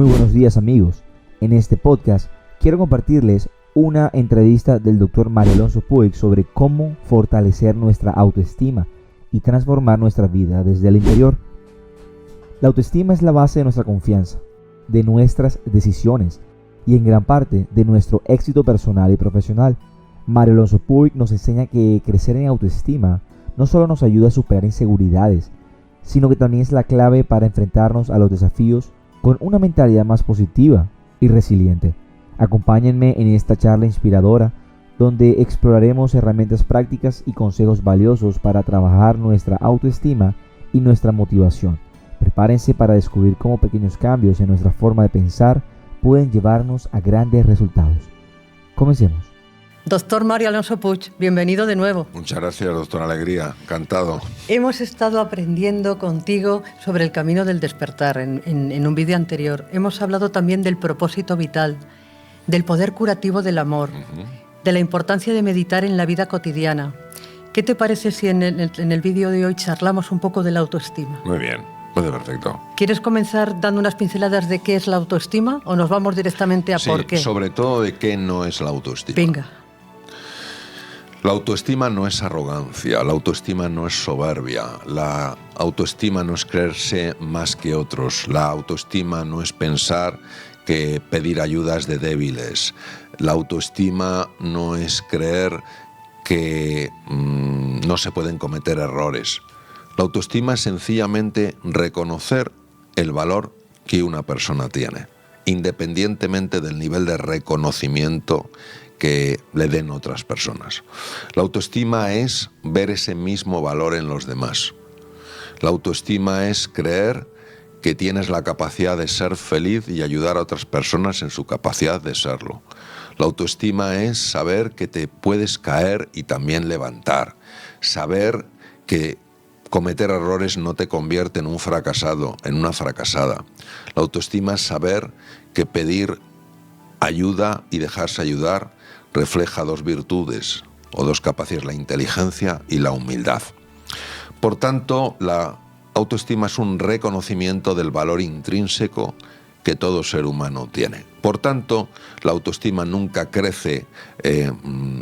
Muy buenos días amigos, en este podcast quiero compartirles una entrevista del Dr. Mario Alonso Puig sobre cómo fortalecer nuestra autoestima y transformar nuestra vida desde el interior. La autoestima es la base de nuestra confianza, de nuestras decisiones y en gran parte de nuestro éxito personal y profesional. Mario Alonso Puig nos enseña que crecer en autoestima no solo nos ayuda a superar inseguridades, sino que también es la clave para enfrentarnos a los desafíos con una mentalidad más positiva y resiliente. Acompáñenme en esta charla inspiradora donde exploraremos herramientas prácticas y consejos valiosos para trabajar nuestra autoestima y nuestra motivación. Prepárense para descubrir cómo pequeños cambios en nuestra forma de pensar pueden llevarnos a grandes resultados. Comencemos. Doctor Mario Alonso Puig, bienvenido de nuevo. Muchas gracias, doctor Alegría. Encantado. Hemos estado aprendiendo contigo sobre el camino del despertar en un vídeo anterior. Hemos hablado también del propósito vital, del poder curativo del amor, de la importancia de meditar en la vida cotidiana. ¿Qué te parece si en el vídeo de hoy charlamos un poco de la autoestima? Muy bien, puede perfecto. ¿Quieres comenzar dando unas pinceladas de qué es la autoestima o nos vamos directamente a por qué? Sobre todo de qué no es la autoestima. Venga. La autoestima no es arrogancia, la autoestima no es soberbia, la autoestima no es creerse más que otros, la autoestima no es pensar que pedir ayuda es de débiles, la autoestima no es creer que no se pueden cometer errores. La autoestima es sencillamente reconocer el valor que una persona tiene, independientemente del nivel de reconocimiento que le den otras personas. La autoestima es ver ese mismo valor en los demás. La autoestima es creer que tienes la capacidad de ser feliz y ayudar a otras personas en su capacidad de serlo. La autoestima es saber que te puedes caer y también levantar. Saber que cometer errores no te convierte en un fracasado, en una fracasada. La autoestima es saber que pedir ayuda y dejarse ayudar refleja dos virtudes o dos capacidades, la inteligencia y la humildad. Por tanto, la autoestima es un reconocimiento del valor intrínseco que todo ser humano tiene. Por tanto, la autoestima nunca crece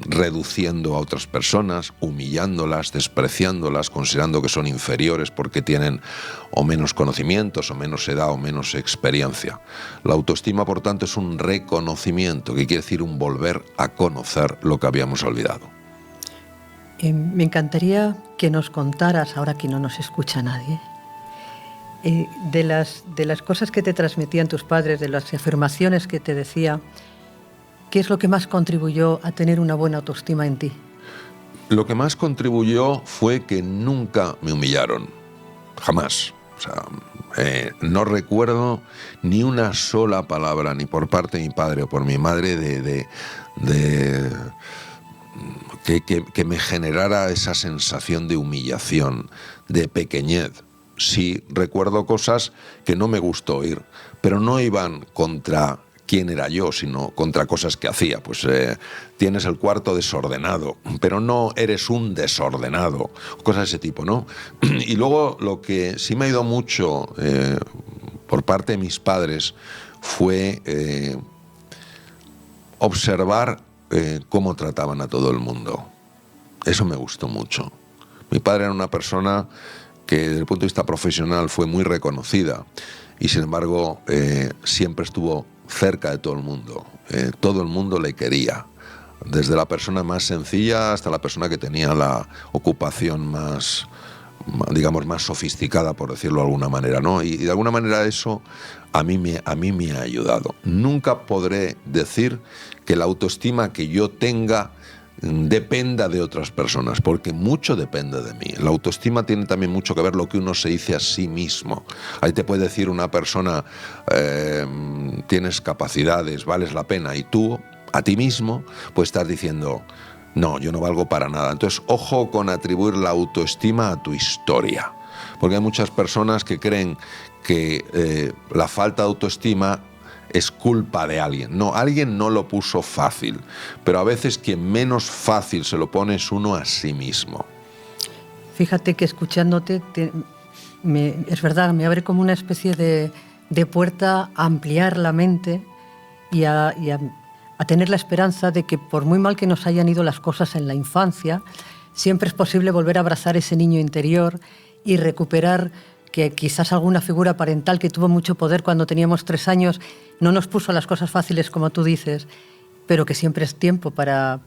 reduciendo a otras personas, humillándolas, despreciándolas, considerando que son inferiores porque tienen o menos conocimientos, o menos edad, o menos experiencia. La autoestima, por tanto, es un reconocimiento, que quiere decir un volver a conocer lo que habíamos olvidado. Me encantaría que nos contaras, ahora que no nos escucha nadie, de las cosas que te transmitían tus padres, de las afirmaciones que te decía, ¿qué es lo que más contribuyó a tener una buena autoestima en ti? Lo que más contribuyó fue que nunca me humillaron, jamás. O sea, no recuerdo ni una sola palabra, ni por parte de mi padre o por mi madre, que me generara esa sensación de humillación, de pequeñez. Sí recuerdo cosas que no me gustó oír, pero no iban contra quién era yo, sino contra cosas que hacía. Pues tienes el cuarto desordenado, pero no eres un desordenado, cosas de ese tipo, ¿no? Y luego lo que sí me ha ido mucho por parte de mis padres fue observar cómo trataban a todo el mundo. Eso me gustó mucho. Mi padre era una persona que desde el punto de vista profesional fue muy reconocida y sin embargo siempre estuvo cerca de todo el mundo. Todo el mundo le quería, desde la persona más sencilla hasta la persona que tenía la ocupación más, digamos, más sofisticada, por decirlo de alguna manera, ¿no? Y de alguna manera eso a mí me ha ayudado. Nunca podré decir que la autoestima que yo tenga dependa de otras personas, porque mucho depende de mí. La autoestima tiene también mucho que ver lo que uno se dice a sí mismo. Ahí te puede decir una persona, tienes capacidades, vales la pena, y tú, a ti mismo, pues estás diciendo, no, yo no valgo para nada. Entonces, ojo con atribuir la autoestima a tu historia, porque hay muchas personas que creen que la falta de autoestima es culpa de alguien. No, alguien no lo puso fácil, pero a veces quien menos fácil se lo pone es uno a sí mismo. Fíjate que escuchándote, es verdad, me abre como una especie de de puerta a ampliar la mente y a tener la esperanza de que por muy mal que nos hayan ido las cosas en la infancia, siempre es posible volver a abrazar ese niño interior y recuperar que quizás alguna figura parental que tuvo mucho poder cuando teníamos 3 años no nos puso las cosas fáciles, como tú dices, pero que siempre es tiempo para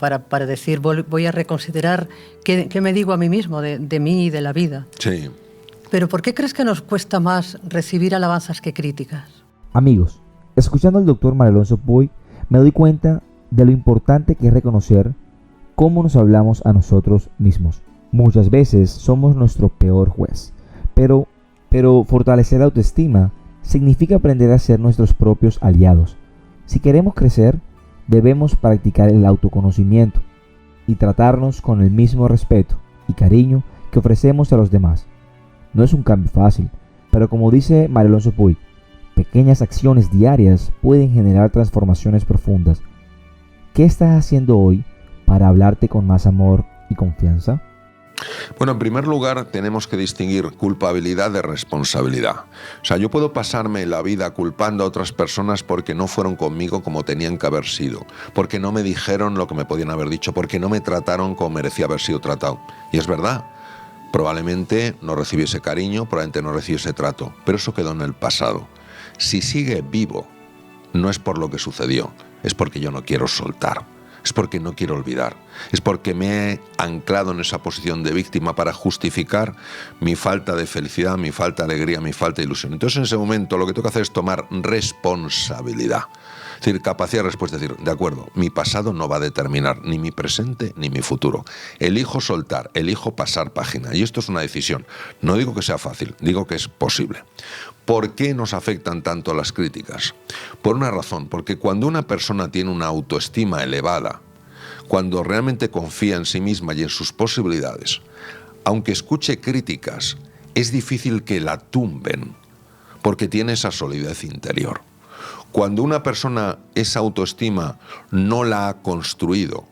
decir, voy a reconsiderar qué me digo a mí mismo de mí y de la vida. Sí. Pero ¿por qué crees que nos cuesta más recibir alabanzas que críticas? Amigos, escuchando al doctor Mario Alonso Puig, me doy cuenta de lo importante que es reconocer cómo nos hablamos a nosotros mismos. Muchas veces somos nuestro peor juez, pero fortalecer la autoestima significa aprender a ser nuestros propios aliados. Si queremos crecer, debemos practicar el autoconocimiento y tratarnos con el mismo respeto y cariño que ofrecemos a los demás. No es un cambio fácil, pero como dice Mario Alonso Puig, pequeñas acciones diarias pueden generar transformaciones profundas. ¿Qué estás haciendo hoy para hablarte con más amor y confianza? Bueno, en primer lugar, tenemos que distinguir culpabilidad de responsabilidad. O sea, yo puedo pasarme la vida culpando a otras personas porque no fueron conmigo como tenían que haber sido, porque no me dijeron lo que me podían haber dicho, porque no me trataron como merecía haber sido tratado. Y es verdad, probablemente no recibí ese cariño, probablemente no recibí ese trato, pero eso quedó en el pasado. Si sigue vivo, no es por lo que sucedió, es porque yo no quiero soltar. Es porque no quiero olvidar, es porque me he anclado en esa posición de víctima para justificar mi falta de felicidad, mi falta de alegría, mi falta de ilusión. Entonces en ese momento lo que tengo que hacer es tomar responsabilidad, es decir, capacidad de respuesta, es decir, de acuerdo, mi pasado no va a determinar ni mi presente ni mi futuro. Elijo soltar, elijo pasar página y esto es una decisión. No digo que sea fácil, digo que es posible. ¿Por qué nos afectan tanto las críticas? Por una razón, porque cuando una persona tiene una autoestima elevada, cuando realmente confía en sí misma y en sus posibilidades, aunque escuche críticas, es difícil que la tumben, porque tiene esa solidez interior. Cuando una persona esa autoestima no la ha construido,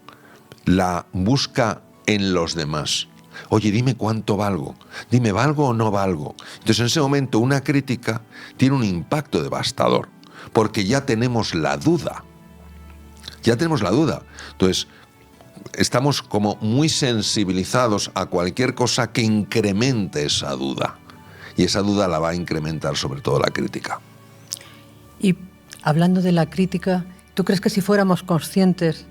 la busca en los demás. Oye, dime cuánto valgo, dime, ¿valgo o no valgo? Entonces en ese momento una crítica tiene un impacto devastador, porque ya tenemos la duda. Entonces estamos como muy sensibilizados a cualquier cosa que incremente esa duda. Y esa duda la va a incrementar sobre todo la crítica. Y hablando de la crítica, ¿tú crees que si fuéramos conscientes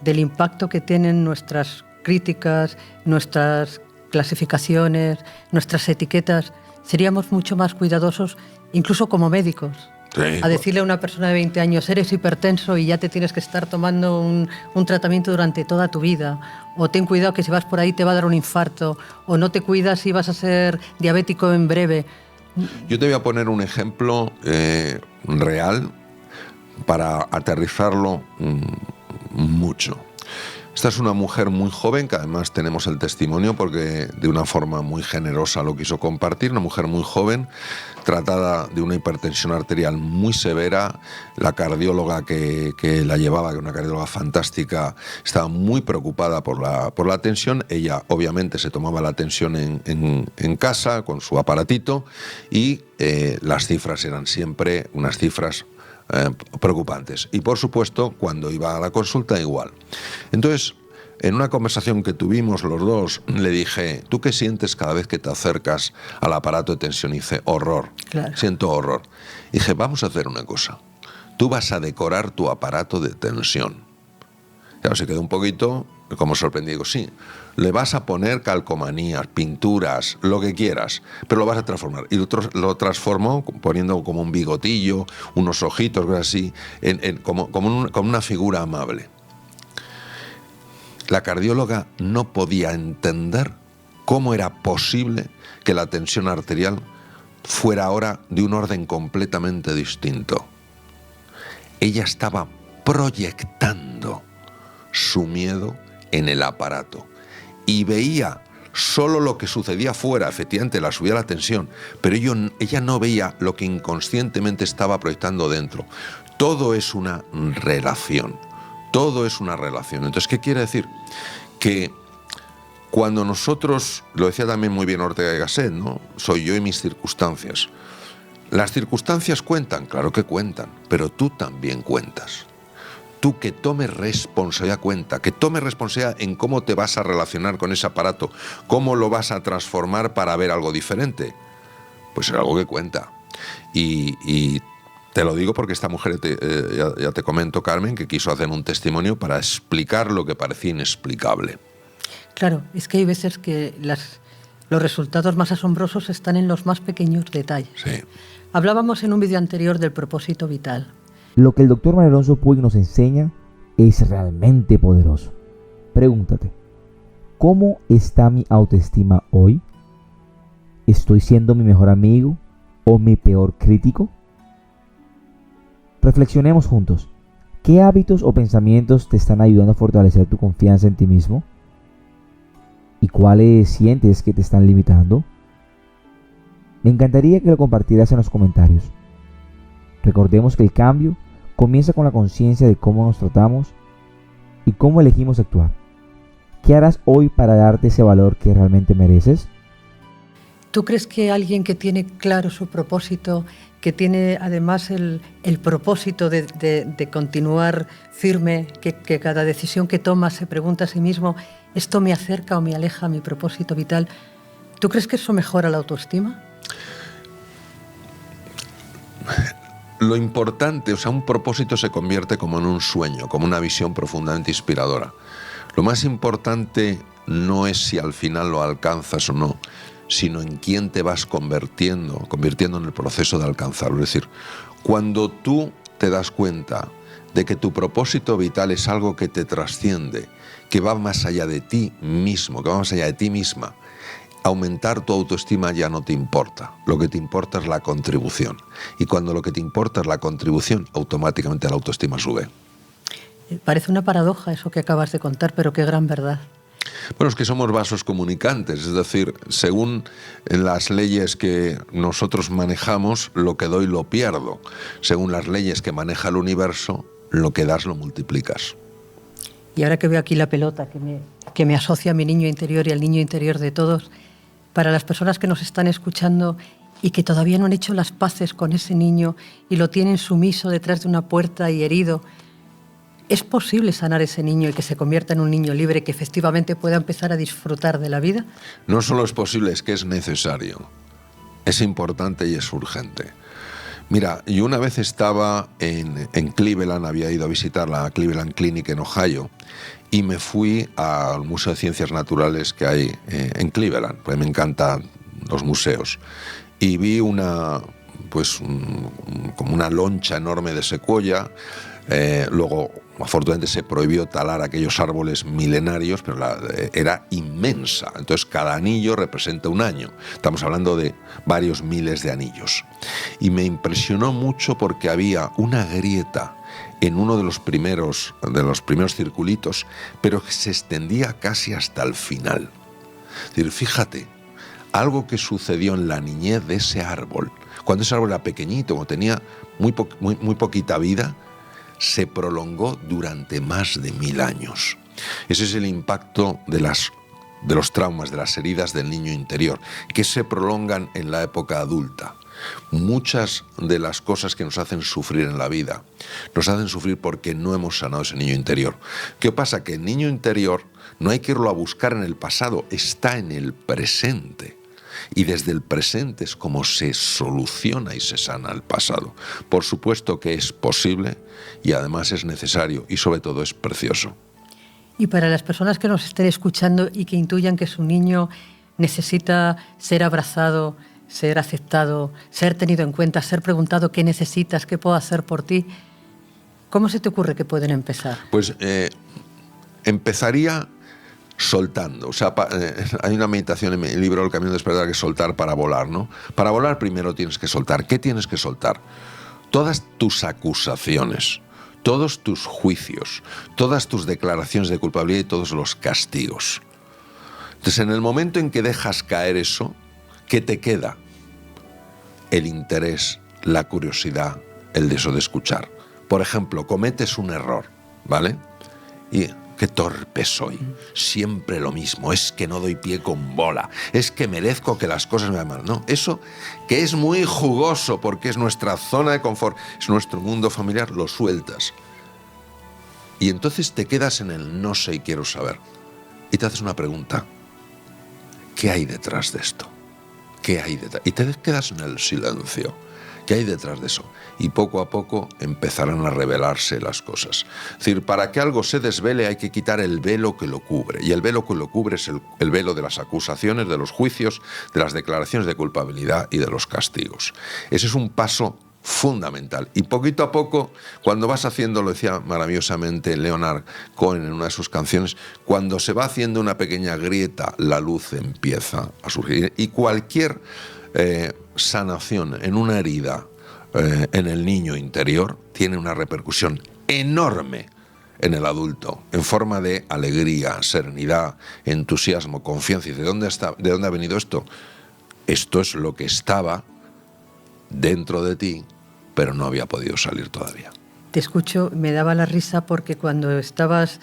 del impacto que tienen nuestras críticas, nuestras clasificaciones, nuestras etiquetas, seríamos mucho más cuidadosos, incluso como médicos? Sí, a decirle a una persona de 20 años, eres hipertenso y ya te tienes que estar tomando un tratamiento durante toda tu vida, o ten cuidado que si vas por ahí te va a dar un infarto, o no te cuidas y vas a ser diabético en breve. Yo te voy a poner un ejemplo real para aterrizarlo mucho. Esta es una mujer muy joven, que además tenemos el testimonio porque de una forma muy generosa lo quiso compartir, una mujer muy joven, tratada de una hipertensión arterial muy severa. La cardióloga que la llevaba, que era una cardióloga fantástica, estaba muy preocupada por la tensión. Ella obviamente se tomaba la tensión en casa con su aparatito y las cifras eran siempre unas cifras preocupantes. Y por supuesto, cuando iba a la consulta igual. Entonces, en una conversación que tuvimos los dos, le dije, ¿tú qué sientes cada vez que te acercas al aparato de tensión? Y dice, horror, claro. Siento horror. Y dije, vamos a hacer una cosa, tú vas a decorar tu aparato de tensión. Claro, se quedó un poquito como sorprendido. Digo, sí, le vas a poner calcomanías, pinturas, lo que quieras, pero lo vas a transformar. Y lo transformó poniendo como un bigotillo, unos ojitos, cosas así, como una figura amable. La cardióloga no podía entender cómo era posible que la tensión arterial fuera ahora de un orden completamente distinto. Ella estaba proyectando su miedo en el aparato y veía solo lo que sucedía fuera. Efectivamente la subía la tensión, pero ella no veía lo que inconscientemente estaba proyectando dentro. Todo es una relación, todo es una relación. Entonces, ¿qué quiere decir? Que cuando nosotros, lo decía también muy bien Ortega y Gasset, ¿no? Soy yo y mis circunstancias. Las circunstancias cuentan, claro que cuentan, pero tú también cuentas. Tú que tomes responsabilidad cuenta, que tomes responsabilidad en cómo te vas a relacionar con ese aparato, cómo lo vas a transformar para ver algo diferente. Pues es algo que cuenta. Y te lo digo porque esta mujer, ya te comento, Carmen, que quiso hacer un testimonio para explicar lo que parecía inexplicable. Claro, es que hay veces que los resultados más asombrosos están en los más pequeños detalles. Sí. Hablábamos en un vídeo anterior del propósito vital. Lo que el Dr. Mario Alonso Puig nos enseña es realmente poderoso. Pregúntate, ¿cómo está mi autoestima hoy? ¿Estoy siendo mi mejor amigo o mi peor crítico? Reflexionemos juntos. ¿Qué hábitos o pensamientos te están ayudando a fortalecer tu confianza en ti mismo? ¿Y cuáles sientes que te están limitando? Me encantaría que lo compartieras en los comentarios. Recordemos que el cambio comienza con la conciencia de cómo nos tratamos y cómo elegimos actuar. ¿Qué harás hoy para darte ese valor que realmente mereces? ¿Tú crees que alguien que tiene claro su propósito, que tiene además el propósito de continuar firme, que cada decisión que toma se pregunta a sí mismo, ¿esto me acerca o me aleja a mi propósito vital? ¿Tú crees que eso mejora la autoestima? Lo importante, o sea, un propósito se convierte como en un sueño, como una visión profundamente inspiradora. Lo más importante no es si al final lo alcanzas o no, sino en quién te vas convirtiendo en el proceso de alcanzarlo. Es decir, cuando tú te das cuenta de que tu propósito vital es algo que te trasciende, que va más allá de ti mismo, que va más allá de ti misma, aumentar tu autoestima ya no te importa. Lo que te importa es la contribución. Y cuando lo que te importa es la contribución, automáticamente la autoestima sube. Parece una paradoja eso que acabas de contar, pero qué gran verdad. Bueno, es que somos vasos comunicantes, es decir, según las leyes que nosotros manejamos, lo que doy lo pierdo. Según las leyes que maneja el universo, lo que das lo multiplicas. Y ahora que veo aquí la pelota que me asocia a mi niño interior y al niño interior de todos, para las personas que nos están escuchando y que todavía no han hecho las paces con ese niño y lo tienen sumiso detrás de una puerta y herido, ¿es posible sanar ese niño y que se convierta en un niño libre que efectivamente pueda empezar a disfrutar de la vida? No solo es posible, es que es necesario. Es importante y es urgente. Mira, yo una vez estaba en Cleveland, había ido a visitar la Cleveland Clinic en Ohio y me fui al Museo de Ciencias Naturales que hay en Cleveland, porque me encantan los museos. Y vi como una loncha enorme de secuoya. Luego, afortunadamente, se prohibió talar aquellos árboles milenarios, pero era inmensa. Entonces, cada anillo representa un año. Estamos hablando de varios miles de anillos. Y me impresionó mucho porque había una grieta en uno de los primeros circulitos, pero que se extendía casi hasta el final. Es decir, fíjate, algo que sucedió en la niñez de ese árbol, cuando ese árbol era pequeñito, cuando tenía muy poquita vida, se prolongó durante más de 1000 años. Ese es el impacto de los traumas, de las heridas del niño interior, que se prolongan en la época adulta. Muchas de las cosas que nos hacen sufrir en la vida, nos hacen sufrir porque no hemos sanado ese niño interior. ¿Qué pasa? Que el niño interior no hay que irlo a buscar en el pasado, está en el presente. Y desde el presente es como se soluciona y se sana el pasado. Por supuesto que es posible y además es necesario y sobre todo es precioso. Y para las personas que nos estén escuchando y que intuyan que su niño necesita ser abrazado, ser aceptado, ser tenido en cuenta, ser preguntado qué necesitas, qué puedo hacer por ti, ¿cómo se te ocurre que pueden empezar? Pues empezaría soltando. O sea, hay una meditación en el libro El Camino del Despertar que es soltar para volar, ¿no? Para volar primero tienes que soltar. ¿Qué tienes que soltar? Todas tus acusaciones, todos tus juicios, todas tus declaraciones de culpabilidad y todos los castigos. Entonces, en el momento en que dejas caer eso, ¿qué te queda? El interés, la curiosidad, el deseo de escuchar. Por ejemplo, cometes un error, ¿vale? Y qué torpe soy, siempre lo mismo, es que no doy pie con bola, es que merezco que las cosas me vayan mal. No, eso que es muy jugoso porque es nuestra zona de confort, es nuestro mundo familiar, lo sueltas. Y entonces te quedas en el no sé y quiero saber. Y te haces una pregunta, ¿qué hay detrás de esto? ¿Qué hay detrás? Y te quedas en el silencio. ¿Qué hay detrás de eso? Y poco a poco empezarán a revelarse las cosas. Es decir, para que algo se desvele hay que quitar el velo que lo cubre. Y el velo que lo cubre es el velo de las acusaciones, de los juicios, de las declaraciones de culpabilidad y de los castigos. Ese es un paso fundamental. Y poquito a poco, cuando vas haciendo, lo decía maravillosamente Leonard Cohen en una de sus canciones, cuando se va haciendo una pequeña grieta, la luz empieza a surgir. Y cualquier sanación en una herida en el niño interior tiene una repercusión enorme en el adulto, en forma de alegría, serenidad, entusiasmo, confianza. ¿Y de dónde ha venido esto? Esto es lo que estaba dentro de ti, pero no había podido salir todavía. Te escucho, me daba la risa porque cuando estabas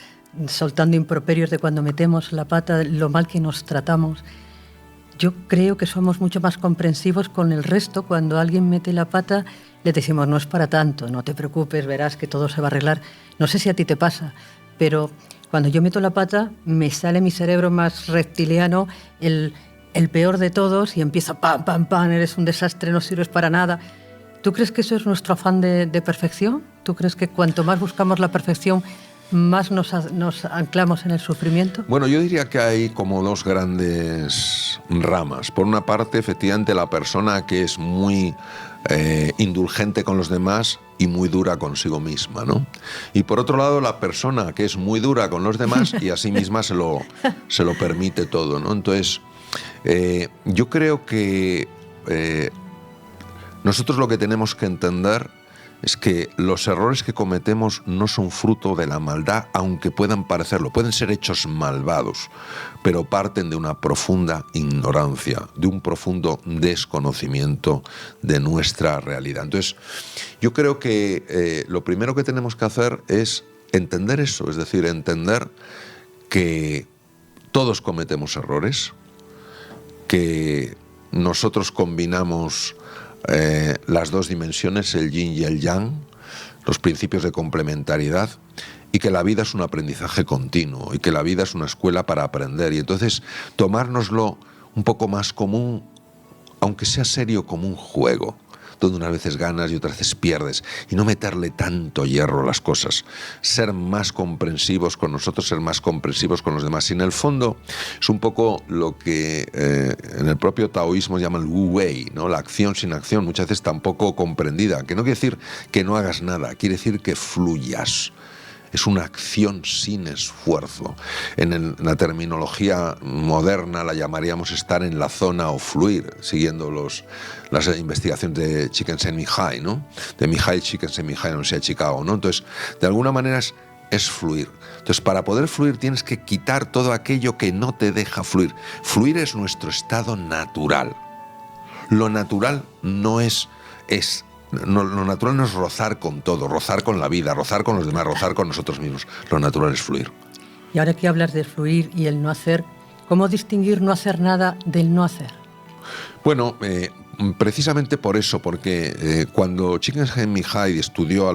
soltando improperios de cuando metemos la pata, lo mal que nos tratamos, yo creo que somos mucho más comprensivos con el resto. Cuando alguien mete la pata, le decimos, no es para tanto, no te preocupes, verás que todo se va a arreglar. No sé si a ti te pasa, pero cuando yo meto la pata, me sale mi cerebro más reptiliano, el peor de todos, y empieza pam, pam, pam, eres un desastre, no sirves para nada. ¿Tú crees que eso es nuestro afán de perfección? ¿Tú crees que cuanto más buscamos la perfección, más nos anclamos en el sufrimiento? Bueno, yo diría que hay como dos grandes ramas. Por una parte, efectivamente, la persona que es muy indulgente con los demás y muy dura consigo misma, ¿no? Y por otro lado, la persona que es muy dura con los demás y a sí misma se lo permite todo, ¿no? Entonces, yo creo que nosotros lo que tenemos que entender es que los errores que cometemos no son fruto de la maldad, aunque puedan parecerlo. Pueden ser hechos malvados, pero parten de una profunda ignorancia, de un profundo desconocimiento de nuestra realidad. Entonces, yo creo que lo primero que tenemos que hacer es entender eso, es decir, entender que todos cometemos errores, que nosotros combinamos las dos dimensiones, el yin y el yang, los principios de complementariedad, y que la vida es un aprendizaje continuo y que la vida es una escuela para aprender. Y entonces tomárnoslo un poco más común, aunque sea serio, como un juego, donde unas veces ganas y otras veces pierdes, y no meterle tanto hierro a las cosas, ser más comprensivos con nosotros, ser más comprensivos con los demás. Y en el fondo es un poco lo que en el propio taoísmo llaman Wu Wei, ¿no? La acción sin acción, muchas veces tampoco comprendida, que no quiere decir que no hagas nada, quiere decir que fluyas. Es una acción sin esfuerzo. En la terminología moderna la llamaríamos estar en la zona o fluir, siguiendo las investigaciones de Csikszentmihalyi, ¿no? De Mikhail Csikszentmihalyi en la Universidad de Chicago, ¿no? Entonces, de alguna manera es fluir. Entonces, para poder fluir tienes que quitar todo aquello que no te deja fluir. Fluir es nuestro estado natural. Lo natural no es lo natural no es rozar con todo, rozar con la vida, rozar con los demás, rozar con nosotros mismos. Lo natural es fluir. Y ahora que hablas de fluir y el no hacer, ¿cómo distinguir no hacer nada del no hacer? Bueno, precisamente por eso, porque cuando Csikszentmihalyi estudió a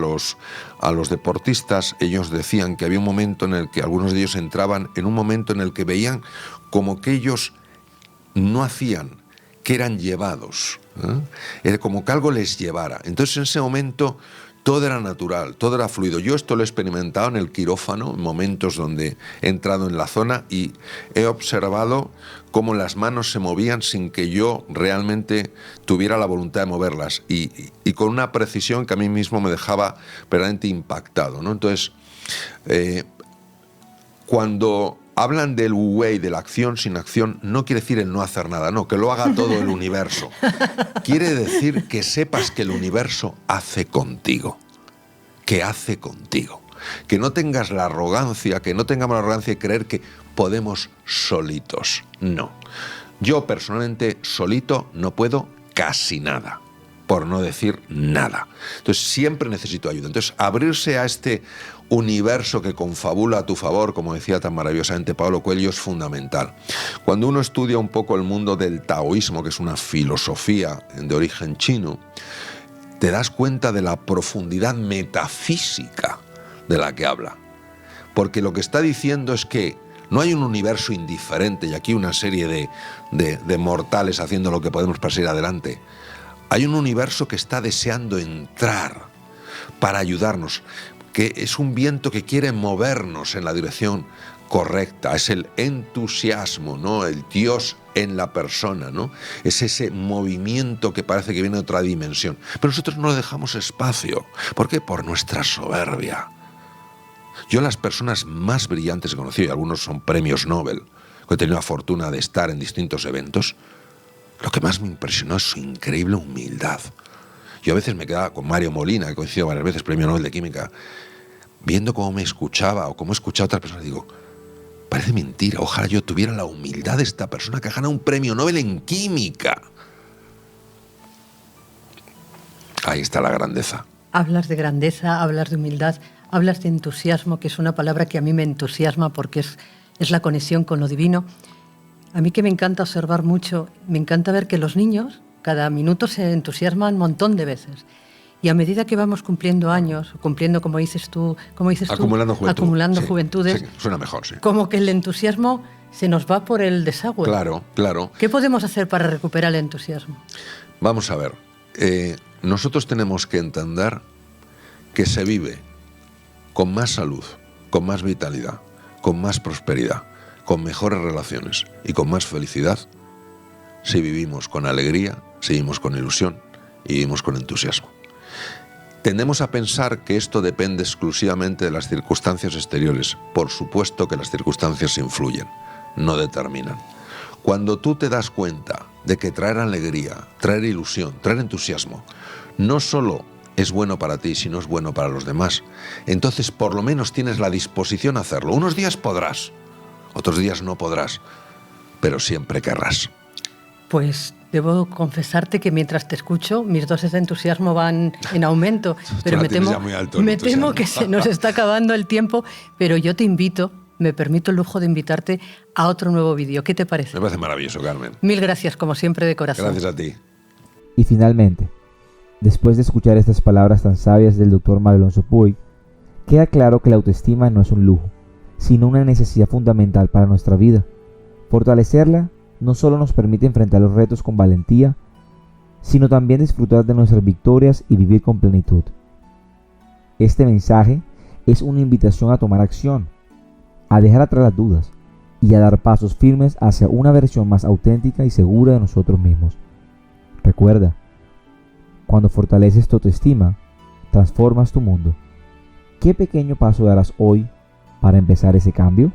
los deportistas, ellos decían que había un momento en el que algunos de ellos entraban en un momento en el que veían como que ellos no hacían, que eran llevados, era como que algo les llevara. Entonces en ese momento todo era natural, todo era fluido. Yo esto lo he experimentado en el quirófano, en momentos donde he entrado en la zona y he observado cómo las manos se movían sin que yo realmente tuviera la voluntad de moverlas y con una precisión que a mí mismo me dejaba verdaderamente impactado, ¿no? Entonces, cuando hablan del Wu Wei, de la acción sin acción, no quiere decir el no hacer nada, no, que lo haga todo el universo. Quiere decir que sepas que el universo hace contigo, que hace contigo. Que no tengas la arrogancia, que no tengamos la arrogancia de creer que podemos solitos. No. Yo personalmente solito no puedo casi nada. por no decir nada. Entonces siempre necesito ayuda. Entonces abrirse a este universo que confabula a tu favor, como decía tan maravillosamente Paulo Coelho, es fundamental. Cuando uno estudia un poco el mundo del taoísmo, que es una filosofía de origen chino, te das cuenta de la profundidad metafísica de la que habla. Porque lo que está diciendo es que no hay un universo indiferente y aquí una serie de mortales haciendo lo que podemos para seguir adelante. Hay un universo que está deseando entrar para ayudarnos, que es un viento que quiere movernos en la dirección correcta. Es el entusiasmo, ¿no? El Dios en la persona, ¿no? Es ese movimiento que parece que viene de otra dimensión. Pero nosotros no le dejamos espacio. ¿Por qué? Por nuestra soberbia. Yo las personas más brillantes que he conocido, y algunos son premios Nobel, que he tenido la fortuna de estar en distintos eventos, lo que más me impresionó es su increíble humildad. Yo a veces me quedaba con Mario Molina, que he coincidido varias veces, premio Nobel de Química, viendo cómo me escuchaba o cómo escuchaba a otras personas, digo, parece mentira, ojalá yo tuviera la humildad de esta persona que ha ganado un premio Nobel en Química. Ahí está la grandeza. Hablas de grandeza, hablas de humildad, hablas de entusiasmo, que es una palabra que a mí me entusiasma porque es la conexión con lo divino. A mí que me encanta observar mucho, me encanta ver que los niños cada minuto se entusiasman un montón de veces. Y a medida que vamos cumpliendo años, cumpliendo, como dices tú, acumulando juventudes, sí, suena mejor, sí. Como que el entusiasmo se nos va por el desagüe. Claro, claro. ¿Qué podemos hacer para recuperar el entusiasmo? Vamos a ver, nosotros tenemos que entender que se vive con más salud, con más vitalidad, con más prosperidad, con mejores relaciones y con más felicidad si vivimos con alegría, si vivimos con ilusión y vivimos con entusiasmo. Tendemos a pensar que esto depende exclusivamente de las circunstancias exteriores. Por supuesto que las circunstancias influyen, no determinan. Cuando tú te das cuenta de que traer alegría, traer ilusión, traer entusiasmo, no solo es bueno para ti, sino es bueno para los demás, entonces por lo menos tienes la disposición a hacerlo. Unos días podrás, otros días no podrás, pero siempre querrás. Pues debo confesarte que mientras te escucho, mis dosis de entusiasmo van en aumento, pero me temo que se nos está acabando el tiempo, pero yo te invito, me permito el lujo de invitarte a otro nuevo vídeo. ¿Qué te parece? Me parece maravilloso, Carmen. Mil gracias, como siempre, de corazón. Gracias a ti. Y finalmente, después de escuchar estas palabras tan sabias del Dr. Mario Alonso Puig, queda claro que la autoestima no es un lujo, sino una necesidad fundamental para nuestra vida. Fortalecerla no solo nos permite enfrentar los retos con valentía, sino también disfrutar de nuestras victorias y vivir con plenitud. Este mensaje es una invitación a tomar acción, a dejar atrás las dudas y a dar pasos firmes hacia una versión más auténtica y segura de nosotros mismos. Recuerda, cuando fortaleces tu autoestima, transformas tu mundo. ¿Qué pequeño paso darás hoy para empezar ese cambio?